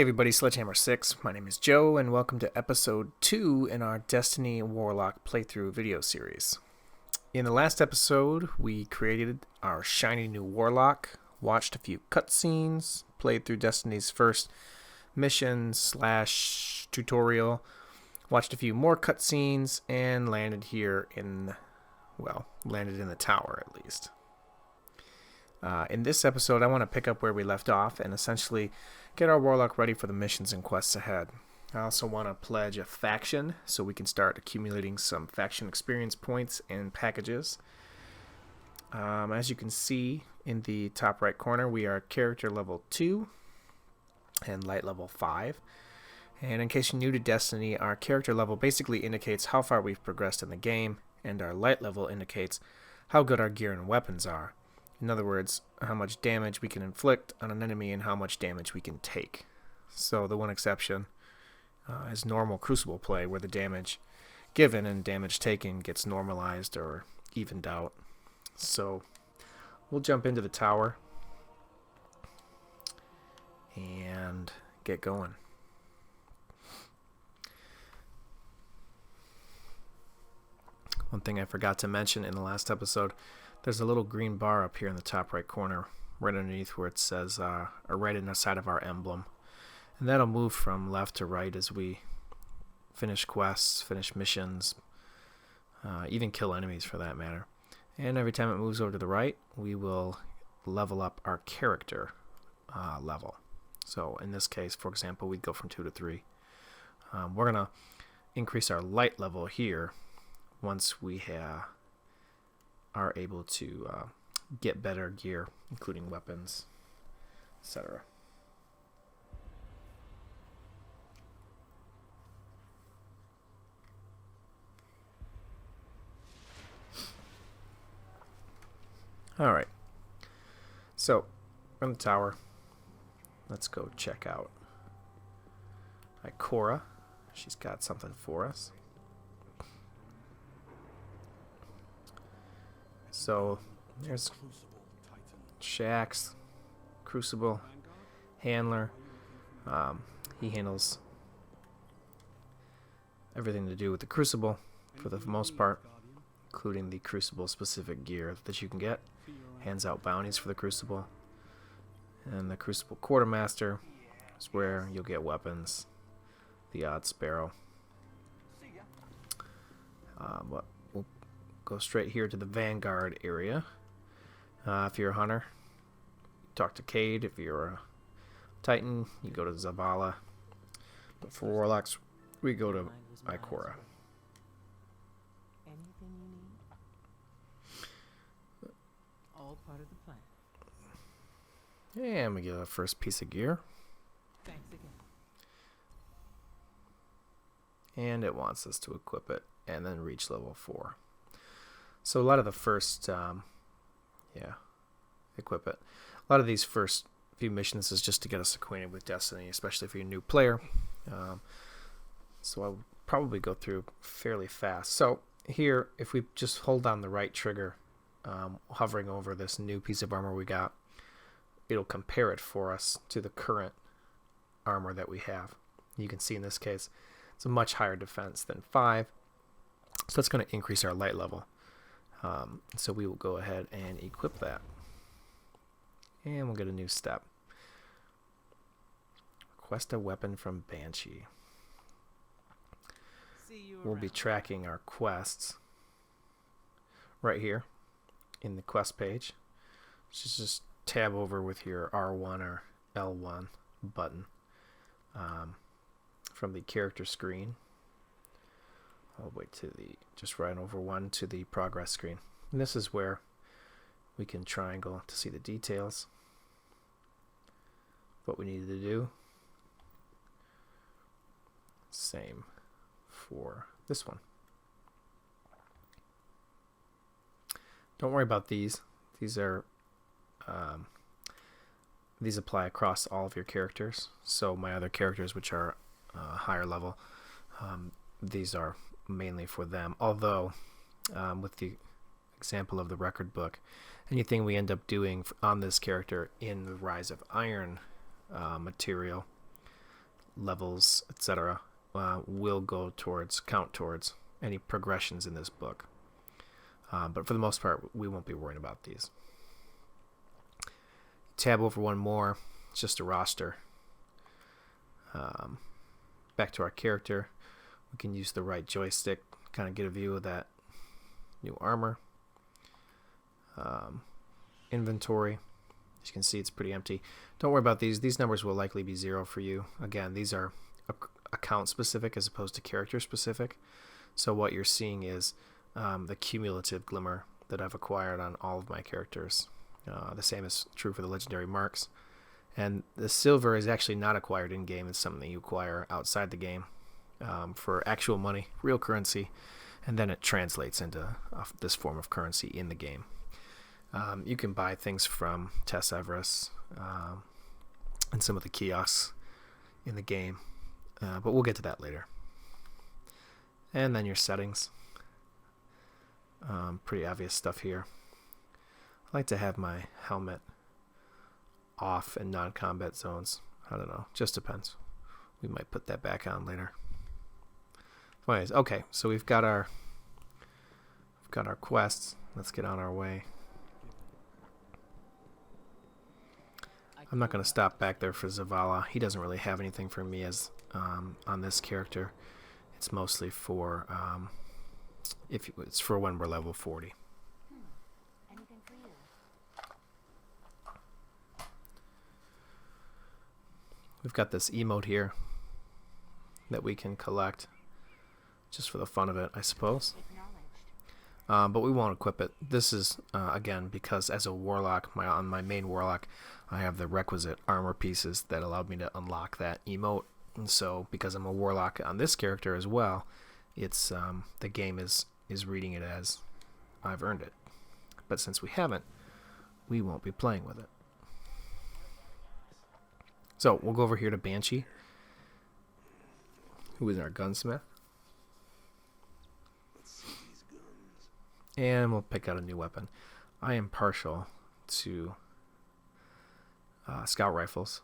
everybody, Sledgehammer6. My name is Joe, and welcome to episode 2 in our Destiny Warlock playthrough video series. In the last episode, we created our shiny new Warlock, watched a few cutscenes, played through Destiny's first mission / tutorial, watched a few more cutscenes, and landed in the tower at least. In this episode, I want to pick up where we left off and essentially get our Warlock ready for the missions and quests ahead. I also want to pledge a faction so we can start accumulating some faction experience points and packages. As you can see in the top right corner, we are character level 2 and light level 5. And in case you're new to Destiny, our character level basically indicates how far we've progressed in the game, and our light level indicates how good our gear and weapons are. In other words, how much damage we can inflict on an enemy and how much damage we can take. So the one exception is normal Crucible play, where the damage given and damage taken gets normalized or evened out. So we'll jump into the tower and get going. One thing I forgot to mention in the last episode, there's a little green bar up here in the top right corner, right underneath where it says, or right in the side of our emblem. And that'll move from left to right as we finish quests, finish missions, even kill enemies for that matter. And every time it moves over to the right, we will level up our character level. So in this case, for example, we'd go from 2 to 3. We're going to increase our light level here once we are able to get better gear, including weapons, etc. Alright, so from the tower, let's go check out Ikora. She's got something for us. So there's Shax, Crucible, Handler. He handles everything to do with the Crucible for the most part, including the Crucible specific gear that you can get. Hands out bounties for the Crucible. And the Crucible Quartermaster is where you'll get weapons, the odd sparrow. But we'll go straight here to the Vanguard area. If you're a hunter, talk to Cade. If you're a Titan, you go to Zavala. But for Warlocks, we go to Ikora. Anything you need? All part of the plan. And we get a first piece of gear. Thanks again. And it wants us to equip it and then reach level 4. So a lot of the first, equip it. A lot of these first few missions is just to get us acquainted with Destiny, especially if you're a new player. So I'll probably go through fairly fast. So here, if we just hold down the right trigger, hovering over this new piece of armor we got, it'll compare it for us to the current armor that we have. You can see in this case, it's a much higher defense than 5. So that's going to increase our light level. So we will go ahead and equip that. And we'll get a new step. Request a weapon from Banshee. We'll be tracking our quests right here in the quest page. Just tab over with your R1 or L1 button from the character screen. All the way to just right over one to the progress screen. And this is where we can triangle to see the details. What we needed to do. Same for this one. Don't worry about these. These are these apply across all of your characters. So my other characters, which are higher level, these are mainly for them. Although, with the example of the record book, anything we end up doing on this character in the Rise of Iron material levels, etc., will count towards any progressions in this book. But for the most part, we won't be worrying about these. Tab over one more. It's just a roster. Back to our character. We can use the right joystick, kind of get a view of that new armor. Inventory. As you can see, it's pretty empty. Don't worry about these. These numbers will likely be 0 for you. Again, these are account specific as opposed to character specific. So what you're seeing is the cumulative glimmer that I've acquired on all of my characters. The same is true for the legendary marks. And the silver is actually not acquired in-game. It's something that you acquire outside the game for actual money, real currency, and then it translates into this form of currency in the game. You can buy things from Tess Everest and some of the kiosks in the game, but we'll get to that later. And then your settings. Pretty obvious stuff here. I like to have my helmet off in non-combat zones. I don't know, just depends. We might put that back on later. Anyways, okay, so we've got our quests. Let's get on our way. I'm not going to stop back there for Zavala. He doesn't really have anything for me as on this character. It's mostly for it's for when we're level 40. Anything for you? We've got this emote here that we can collect just for the fun of it, I suppose. But we won't equip it. This is, again, because as a warlock, on my main warlock, I have the requisite armor pieces that allowed me to unlock that emote. And so, because I'm a warlock on this character as well, it's the game is reading it as I've earned it. But since we haven't, we won't be playing with it. So, we'll go over here to Banshee, who is our gunsmith. And we'll pick out a new weapon. I am partial to scout rifles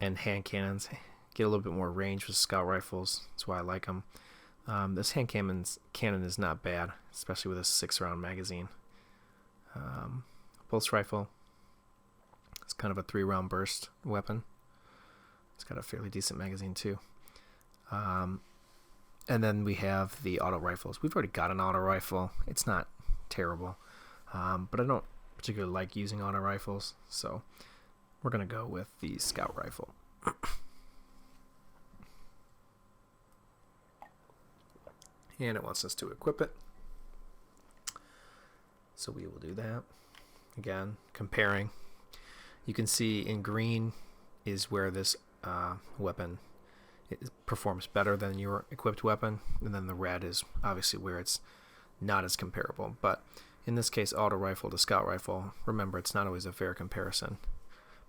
and hand cannons. Get a little bit more range with scout rifles. That's why I like them. This hand cannon is not bad, especially with a 6-round magazine. Pulse rifle. It's kind of a 3-round burst weapon. It's got a fairly decent magazine too. And then we have the auto rifles. We've already got an auto rifle. It's not terrible, but I don't particularly like using auto rifles, so we're going to go with the scout rifle. And it wants us to equip it. So we will do that. Again, comparing. You can see in green is where this weapon it performs better than your equipped weapon, and then the red is obviously where it's not as comparable. But in this case, auto rifle to scout rifle, remember it's not always a fair comparison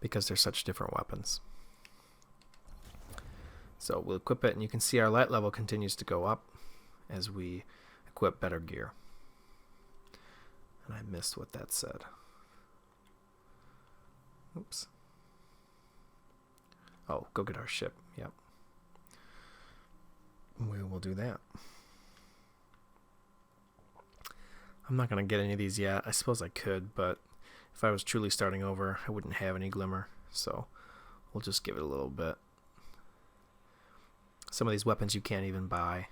because they're such different weapons. So we'll equip it, and you can see our light level continues to go up as we equip better gear. And I missed what that said. Oops. Oh, go get our ship. Yep. We will do that. I'm not going to get any of these yet. I suppose I could, but if I was truly starting over, I wouldn't have any glimmer. So we'll just give it a little bit. Some of these weapons you can't even buy.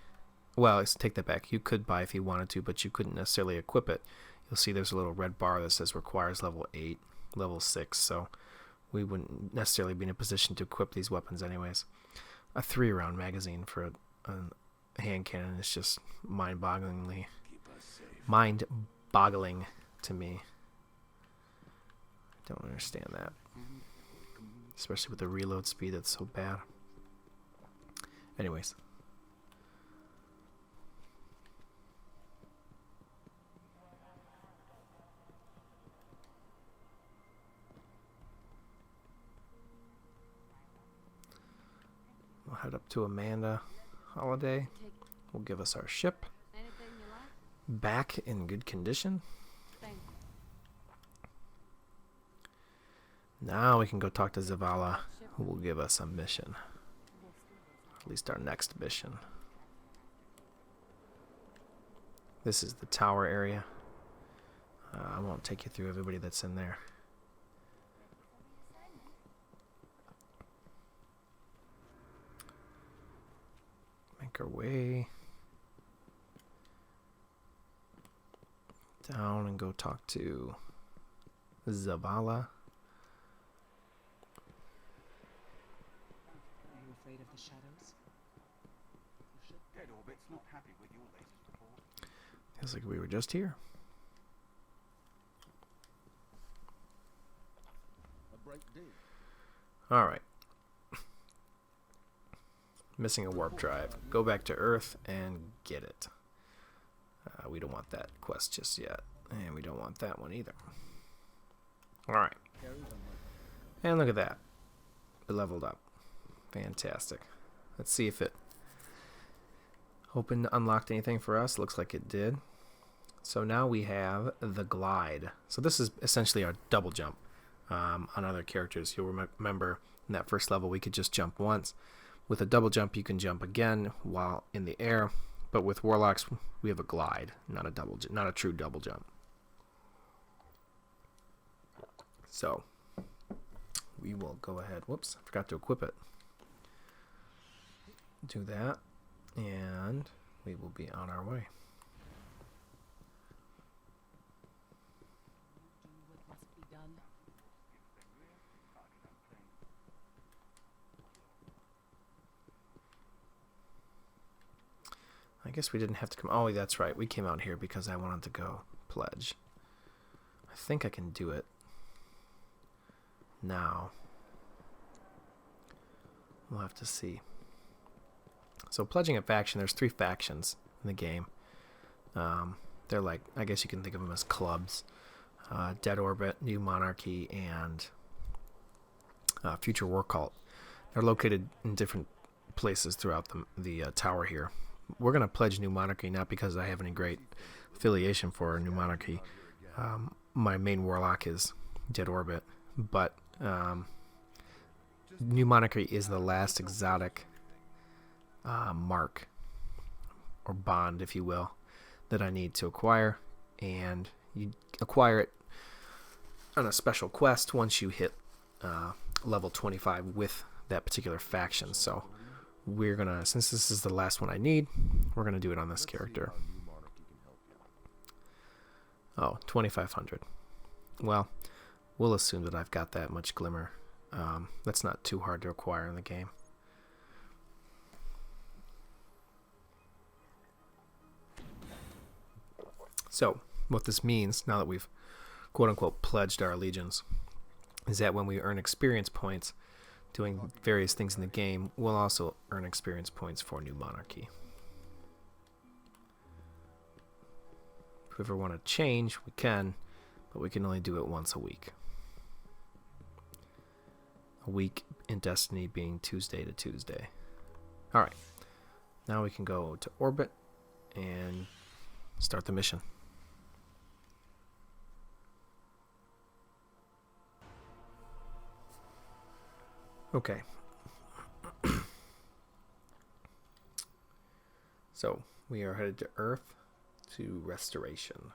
Well, let's take that back. You could buy if you wanted to, but you couldn't necessarily equip it. You'll see there's a little red bar that says requires level 8, level 6. So we wouldn't necessarily be in a position to equip these weapons anyways. A 3-round magazine for a hand cannon is just mind-boggling to me. I don't understand that, especially with the reload speed that's so bad. Anyways, we'll head up to Amanda Holiday. Will give us our ship back in good condition. Now we can go talk to Zavala. who will give us a mission. At least our next mission. This is the tower area. I won't take you through everybody that's in there. Make our way down and go talk to Zavala. Are you afraid of the shadows? Dead Orbit's not happy with your latest report. Feels like we were just here. A break deal. Alright. Missing a warp drive. Go back to Earth and get it. We don't want that quest just yet. And we don't want that one either. Alright. And look at that. It leveled up. Fantastic. Let's see if it unlocked anything for us. Looks like it did. So now we have the glide. So this is essentially our double jump. On other characters, you'll remember in that first level we could just jump once. With a double jump you can jump again while in the air, but with Warlocks we have a glide, not a true double jump. So we will go ahead. Whoops, I forgot to equip it. Do that, and we will be on our way. Do what must be done. I guess we didn't have to come. Oh, that's right. We came out here because I wanted to go pledge. I think I can do it now. We'll have to see. So pledging a faction, there's 3 factions in the game. They're like, I guess you can think of them as clubs. Dead Orbit, New Monarchy, and Future War Cult. They're located in different places throughout the tower here. We're going to pledge New Monarchy, not because I have any great affiliation for New Monarchy. My main Warlock is Dead Orbit, but New Monarchy is the last exotic mark, or bond, if you will, that I need to acquire, and you acquire it on a special quest once you hit level 25 with that particular faction. So we're gonna, since this is the last one I need, we're gonna do it on this character. Oh, 2,500. Well, we'll assume that I've got that much glimmer. That's not too hard to acquire in the game. So, what this means, now that we've quote-unquote pledged our allegiance, is that when we earn experience points doing various things in the game, we'll also earn experience points for New Monarchy. If we ever want to change, we can, but we can only do it once a week. A week in Destiny being Tuesday to Tuesday. Alright, now we can go to orbit and start the mission. Okay. So, we are headed to Earth to Restoration.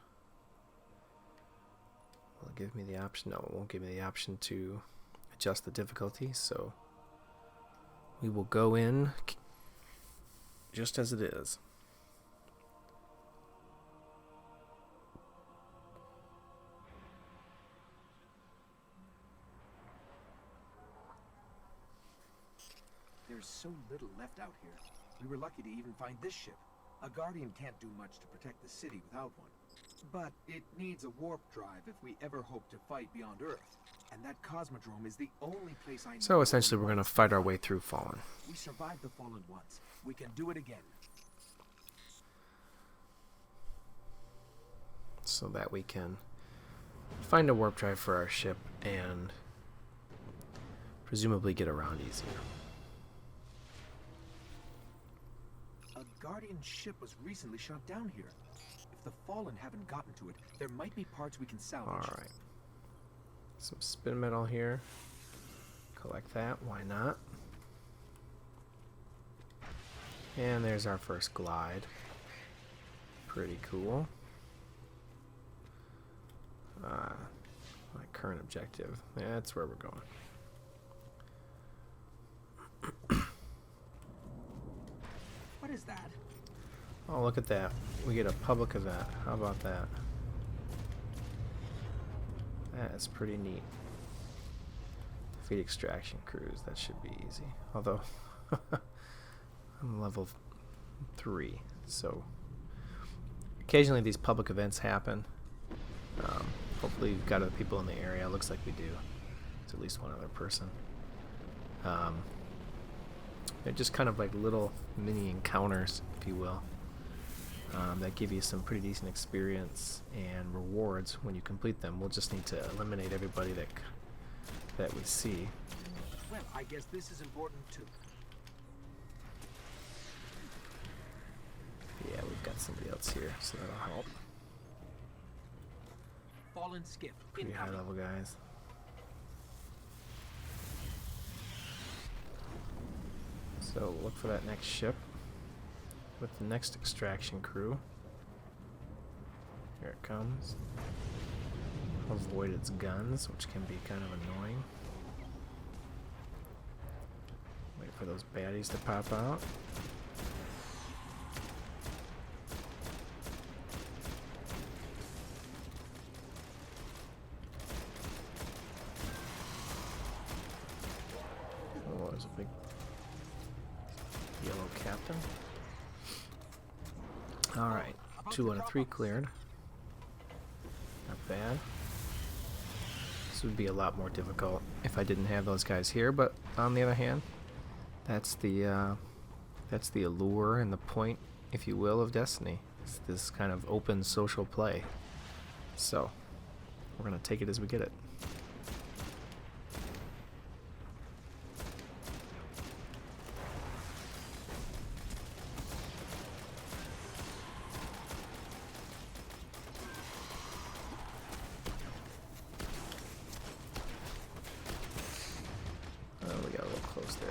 Will it give me the option? No, it won't give me the option to adjust the difficulty, so we will go in just as it is. There's so little left out here. We were lucky to even find this ship. A Guardian can't do much to protect the city without one. But it needs a warp drive if we ever hope to fight beyond Earth. And that Cosmodrome is the only place I know. So essentially we're going to fight our way through Fallen. We survived the Fallen once. We can do it again. So that we can find a warp drive for our ship and presumably get around easier. A Guardian ship was recently shot down here. If the Fallen haven't gotten to it, there might be parts we can salvage. Alright. Some spin metal here. Collect that, why not? And there's our first glide. Pretty cool. My current objective. Yeah, that's where we're going. What is that? Oh, look at that. We get a public event. How about that? That is pretty neat. Defeat extraction crews. That should be easy. Although, I'm level 3, so occasionally these public events happen. Hopefully you've got other people in the area. Looks like we do. It's at least one other person. They're just kind of like little mini encounters, if you will, that give you some pretty decent experience and rewards when you complete them. We'll just need to eliminate everybody that we see. Well, I guess this is important too. Yeah, we've got somebody else here, so that'll help. Fallen skiff. Pretty high level guys. So look for that next ship with the next extraction crew. Here it comes. Avoid its guns, which can be kind of annoying. Wait for those baddies to pop out. Oh, there's a big yellow captain. Alright, 2 out of 3 cleared. Not bad. This would be a lot more difficult if I didn't have those guys here, but on the other hand, that's the allure and the point, if you will, of Destiny. It's this kind of open social play. So, we're gonna take it as we get it. Oh, we got a little close there.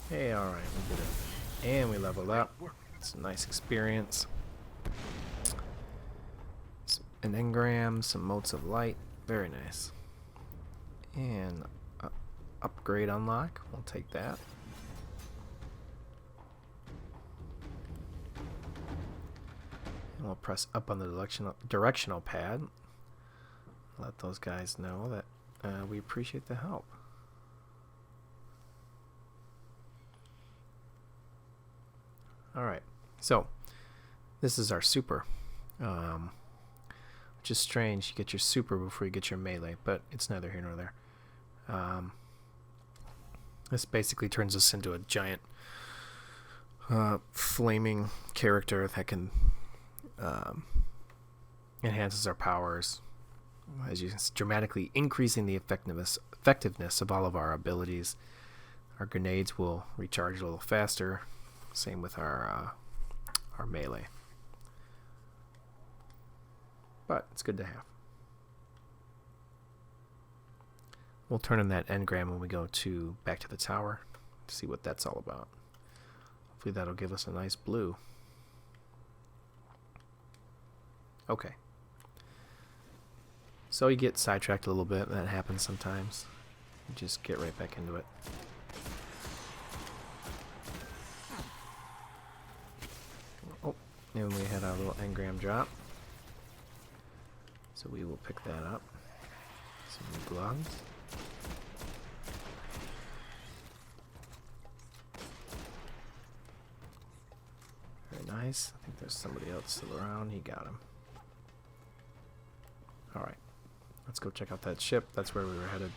Hey, alright, we did it. And we leveled up. It's a nice experience. An engram, some motes of light. Very nice. And upgrade unlock. We'll take that. And we'll press up on the directional pad. Let those guys know that we appreciate the help. Alright, so this is our super. Which is strange, you get your super before you get your melee, but it's neither here nor there. This basically turns us into a giant flaming character that can enhances our powers, as you dramatically increasing the effectiveness of all of our abilities. Our grenades will recharge a little faster. Same with our melee. But it's good to have. We'll turn in that engram when we go back to the tower to see what that's all about. Hopefully that'll give us a nice blue. Okay. So you get sidetracked a little bit. That happens sometimes. You just get right back into it. Oh, and we had our little engram drop. So we will pick that up. Some new gloves. Very nice. I think there's somebody else still around. He got him. Alright. Let's go check out that ship. That's where we were headed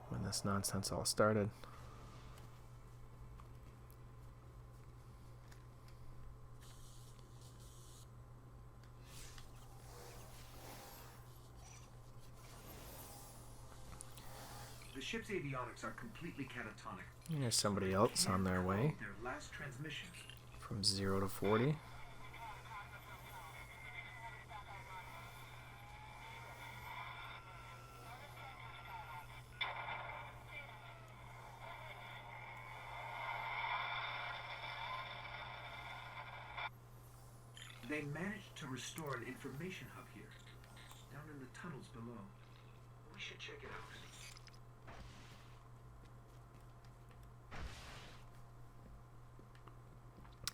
when this nonsense all started. The ship's avionics are completely catatonic. And there's somebody else on their way Their last transmission. from 0 to 40. They managed to restore an information hub here, down in the tunnels below. We should check it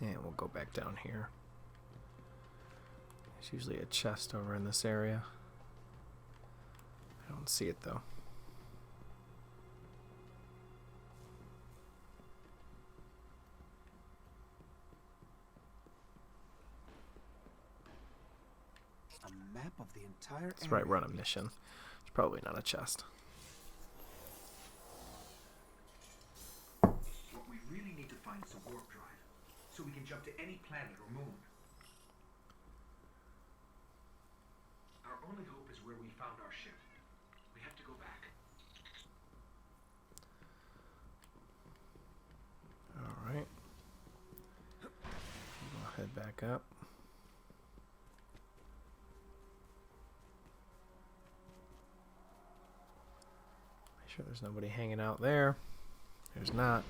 out. And we'll go back down here. There's usually a chest over in this area. I don't see it though. A map of the entire That's right, we're on a mission. It's probably not a chest. What we really need to find is a warp drive, so we can jump to any planet or moon. Our only hope is where we found our ship. We have to go back. Alright. We'll head back up. Make sure there's nobody hanging out there. There's not.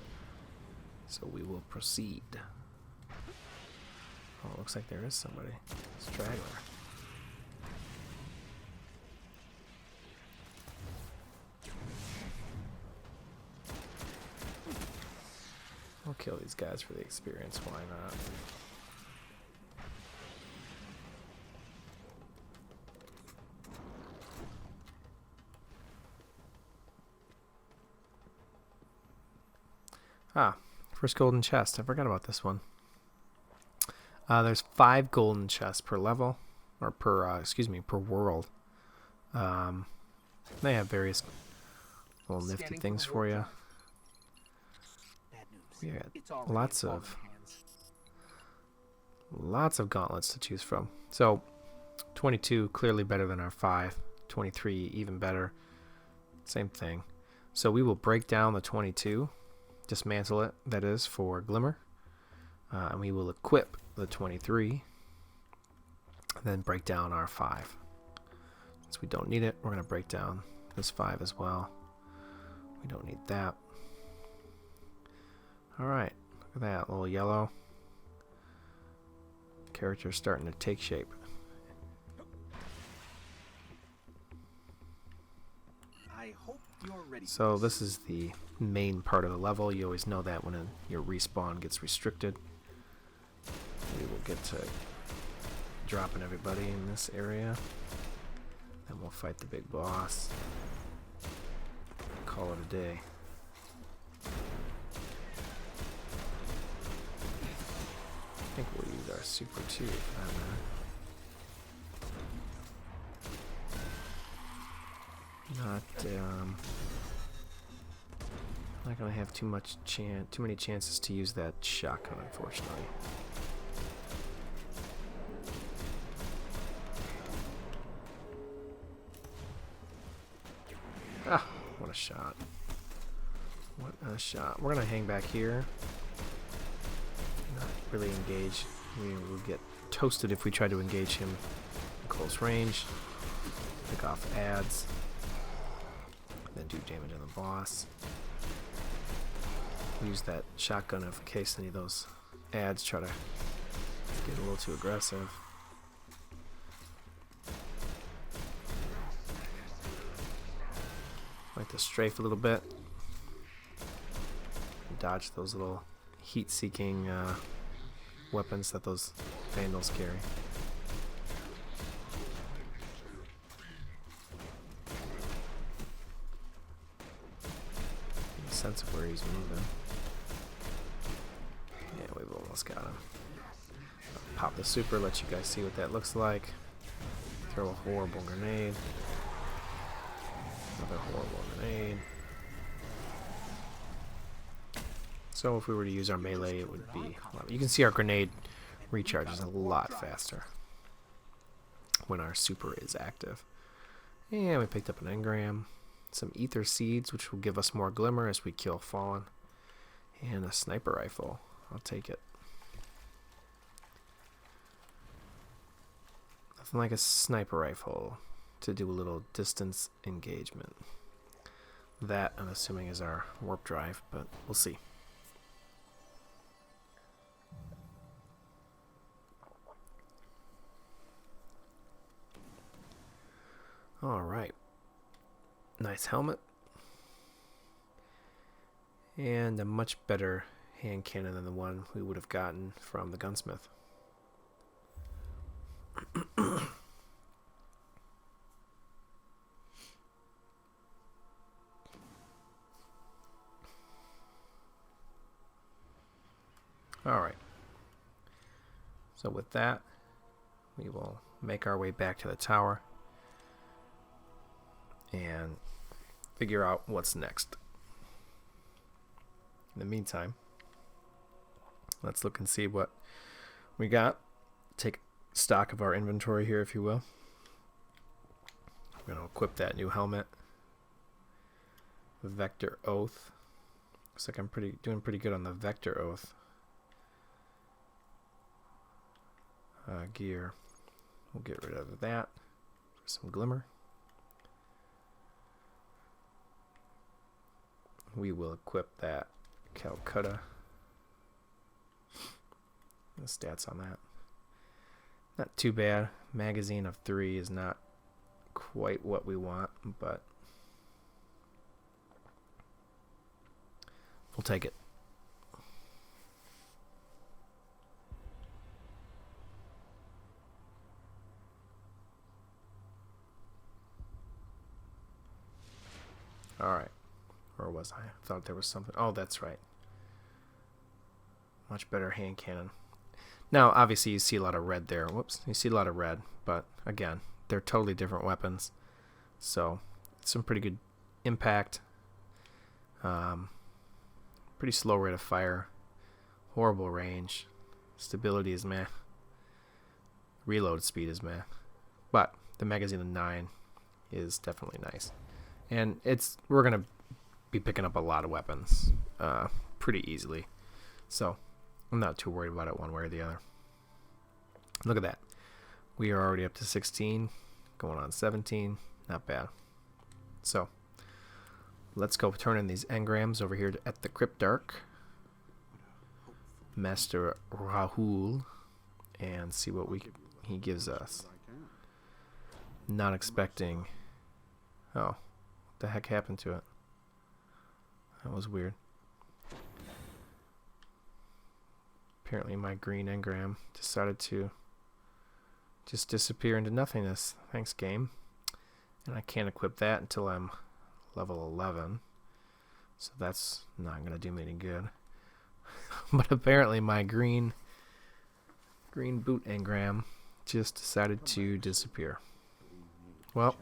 So we will proceed. Oh, it looks like there is somebody. Straggler. We'll kill these guys for the experience, why not? Ah, first golden chest. I forgot about this one. There's 5 golden chests per level, or per, per world. They have various little nifty things for you. We got lots of gauntlets to choose from. So 22 clearly better than our 5. 23 even better. Same thing. So we will break down the 22, dismantle it, that is, for Glimmer. And we will equip the 23, and then break down our 5. Since we don't need it, we're going to break down this 5 as well. We don't need that. Alright, look at that, little yellow. Character's starting to take shape. I hope you're ready. So this is the main part of the level. You always know that when your respawn gets restricted. We will get to dropping everybody in this area. Then we'll fight the big boss. Call it a day. I think we'll use our super too for that matter. Not gonna have too many chances to use that shotgun, unfortunately. Ah, what a shot. What a shot. We're gonna hang back here. Not really engage. We will get toasted if we try to engage him in close range. Pick off ads. Then do damage on the boss. Use that shotgun in case any of those ads try to get a little too aggressive. Like to strafe a little bit. Dodge those little heat-seeking weapons that those vandals carry. Get a sense of where he's moving. Yeah, we've almost got him. Pop the super, let you guys see what that looks like. Throw a horrible grenade. Another horrible grenade. So if we were to use our melee, it would be... Well, you can see our grenade recharges a lot faster when our super is active. And we picked up an engram, some ether seeds, which will give us more glimmer as we kill Fallen, and a sniper rifle. I'll take it. Nothing like a sniper rifle to do a little distance engagement. That, I'm assuming, is our warp drive, but we'll see. Alright. Nice helmet. And a much better hand cannon than the one we would have gotten from the gunsmith. Alright. So with that, we will make our way back to the tower and figure out what's next. In the meantime, let's look and see what we got. Take stock of our inventory here, if you will. We're going to equip that new helmet. Vector Oath. Looks like I'm doing pretty good on the Vector Oath. Gear. We'll get rid of that for some glimmer. We will equip that Calcutta. The stats on that. Not too bad. Magazine of 3 is not quite what we want, but we'll take it. Alright. Where was I? I thought there was something. Oh, that's right. Much better hand cannon. Now, obviously, you see a lot of red there. Whoops. You see a lot of red. But, again, they're totally different weapons. So, some pretty good impact. Pretty slow rate of fire. Horrible range. Stability is meh. Reload speed is meh. But, the magazine of 9 is definitely nice. And we're going to be picking up a lot of weapons pretty easily. So, I'm not too worried about it one way or the other. Look at that. We are already up to 16, going on 17. Not bad. So, let's go turn in these engrams over here at the Cryptarch. Master Rahul. And see what he gives us. Not expecting... Oh. What the heck happened to it? That was weird. Apparently my green engram decided to just disappear into nothingness. Thanks, game. And I can't equip that until I'm level 11. So that's not going to do me any good. But apparently my green boot engram just decided to disappear. Well,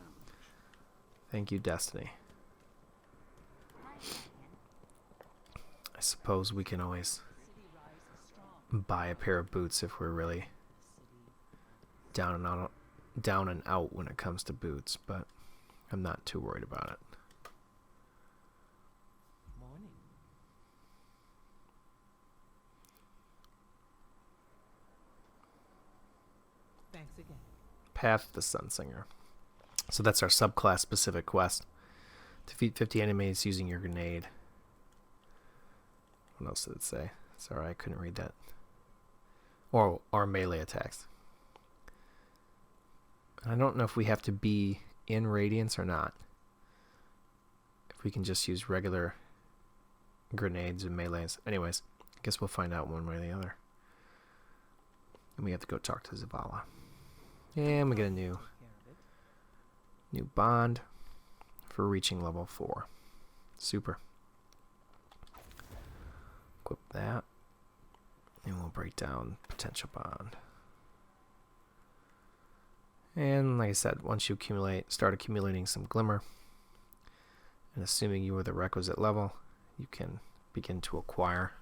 thank you, Destiny. I suppose we can always buy a pair of boots if we're really down and out when it comes to boots, but I'm not too worried about it. Morning. Thanks again. Path the Sunsinger. So that's our subclass specific quest. Defeat 50 enemies using your grenade. What else did it say? Sorry, I couldn't read that. Or melee attacks. I don't know if we have to be in Radiance or not. If we can just use regular grenades and melees. Anyways, I guess we'll find out one way or the other. And we have to go talk to Zavala. And we get a new bond for reaching level 4. Super. Equip that. And we'll break down potential bond. And like I said, once you start accumulating some glimmer, and assuming you are the requisite level, you can begin to acquire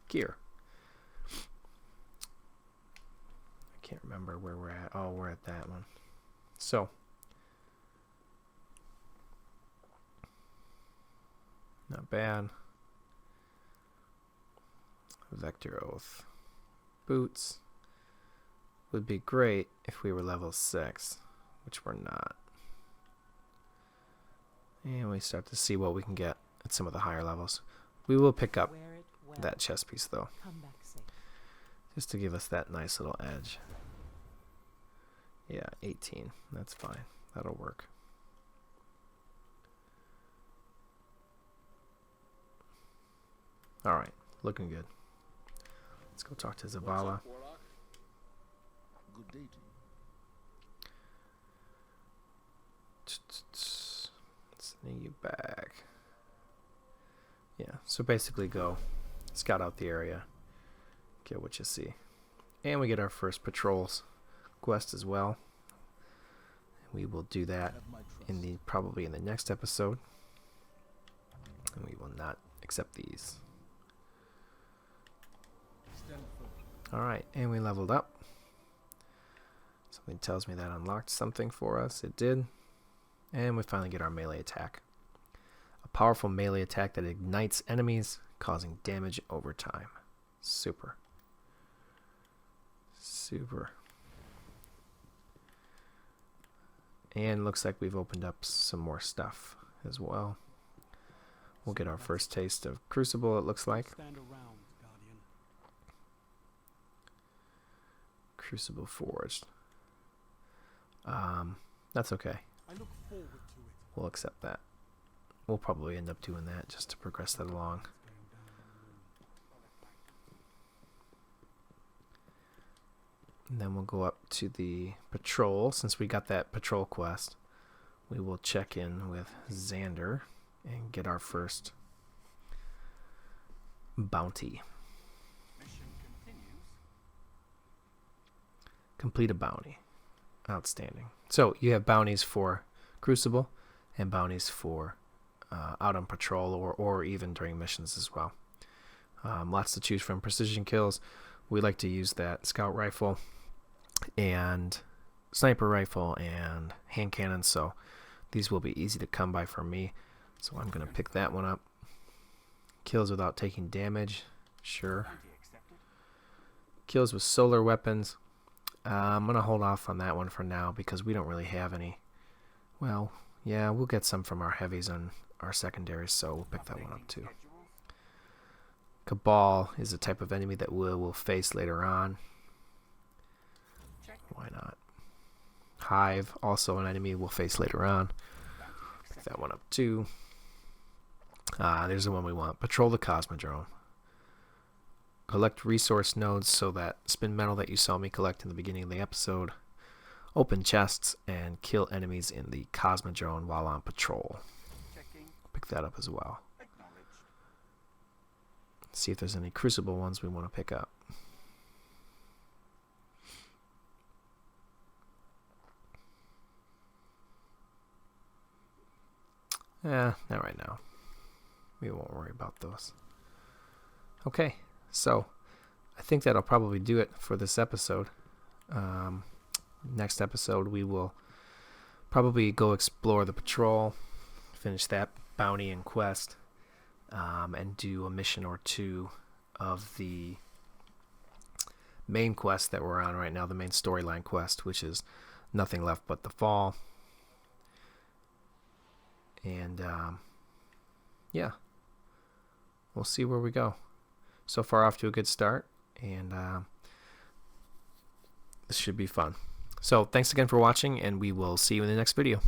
gear. I can't remember where we're at. Oh, we're at that one. So, not bad. Vector Oath. Boots would be great if we were level 6, which we're not. And we start to see what we can get at some of the higher levels. We will pick up Wear it well. that chest piece though, Come back safe. just to give us that nice little edge. Yeah, 18. That's fine. That'll work. All right, looking good. Let's go talk to Zavala. What's up, Warlock? Good day to you. Sending you back. Yeah, so basically go scout out the area, get what you see. And we get our first patrols quest as well. We will do that Have my trust. in the probably in the next episode. And we will not accept these. Stand firm. Alright, and we leveled up. Something tells me that unlocked something for us. It did. And we finally get our melee attack. A powerful melee attack that ignites enemies, causing damage over time. Super. Super. And looks like we've opened up some more stuff as well. We'll get our first taste of Crucible, it looks like. Stand around, Guardian. Crucible Forged. That's okay. I look forward to it. We'll accept that. We'll probably end up doing that just to progress that along. And then we'll go up to the patrol. Since we got that patrol quest, we will check in with Xander and get our first bounty. Mission continues. Complete a bounty. Outstanding. So you have bounties for Crucible and bounties for out on patrol or even during missions as well. Lots to choose from. Precision kills. We like to use that scout rifle and sniper rifle and hand cannon, so these will be easy to come by for me. So I'm going to pick that one up. Kills without taking damage. Sure. Bounty accepted. Kills with solar weapons. I'm going to hold off on that one for now because we don't really have any. Well, yeah, we'll get some from our heavies and our secondaries, so we'll pick that one up too. Schedules. Cabal is a type of enemy that we'll face later on. Check. Why not? Hive, also an enemy we'll face later on. Bounty Pick accepted. that one up too. There's the one we want. Patrol the Cosmodrome. Collect resource nodes, so that spin metal that you saw me collect in the beginning of the episode. Open chests and kill enemies in the Cosmodrome while on patrol. Checking. Pick that up as well. Acknowledged. See if there's any Crucible ones we want to pick up. Not right now. We won't worry about those. Okay, so I think that'll probably do it for this episode. Next episode, we will probably go explore the patrol, finish that bounty and quest, and do a mission or two of the main quest that we're on right now, the main storyline quest, which is Nothing Left But the Fall. And yeah, we'll see where we go. So far off to a good start, and this should be fun. So thanks again for watching, and we will see you in the next video.